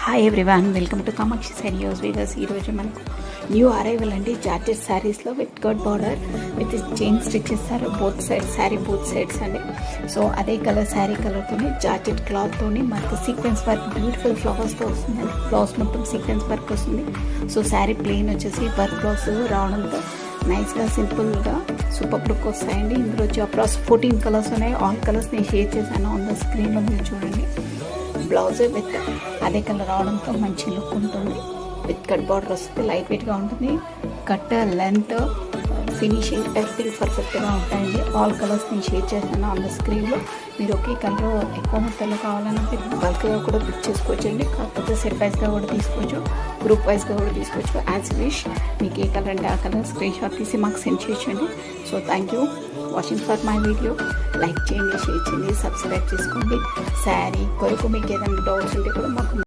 Hi everyone, welcome to Kamakshi sarees weavers. ఈరోజు మనకు new arrival అండి జార్జెట్ శారీస్లో with cut border with chain stitch ఇస్తారు. Both sides saree both sides అండి. సో అదే కలర్ శారీ కలర్తోని జార్జెట్ క్లాత్తోని మనకు సీక్వెన్స్ వర్క్ బ్యూటిఫుల్ ఫ్లవర్స్తో వస్తుందండి. బ్లౌజ్ మొత్తం సీక్వెన్స్ వర్క్ వస్తుంది. సో శారీ ప్లెయిన్ వచ్చేసి వర్క్ బ్లౌజ్ రావడంతో నైస్గా సింపుల్గా సూపర్ లుక్ వస్తాయండి. ఇందులో వచ్చి అప్రాక్స్ 14 కలర్స్ ఉన్నాయి. ఆల్ కలర్స్ నేను షేర్ చేశాను ఆన్ ద స్క్రీన్లో, మీరు చూడండి. బ్లౌజ్ విత్ అదే కలర్ రావడంతో మంచి లుక్ ఉంటుంది. విత్ కట్ బార్డర్ వస్తుంది, లైట్ వెయిట్గా ఉంటుంది. కట్ లెంత్ ఫినిషింగ్ ఎవ్రీథింగ్ పర్ఫెక్ట్గా ఉంటాయండి. ఆల్ కలర్స్ నేను షేర్ చేశాను ఆన్ ద స్క్రీన్లో. మీరు ఒకే కలర్ ఎక్కువ మొత్తంలో కావాలన్నా మీరు బల్క్గా కూడా బుక్ చేసుకోవచ్చండి. కాకపోతే సెట్ వైజ్గా కూడా తీసుకోవచ్చు, గ్రూప్ వైజ్గా కూడా తీసుకోవచ్చు. యాజ్ విష్ మీకు ఏ కలర్ అంటే ఆ కలర్ స్క్రీన్ షాట్ తీసి మాకు సెండ్ చేయొచ్చండి. So thank you watching for my video. Like చేయండి, షేర్ చేయండి, సబ్స్క్రైబ్ చేసుకోండి. శారీ కొరకు మీకు ఏదైనా డౌట్స్ ఉంటే కూడా మాకు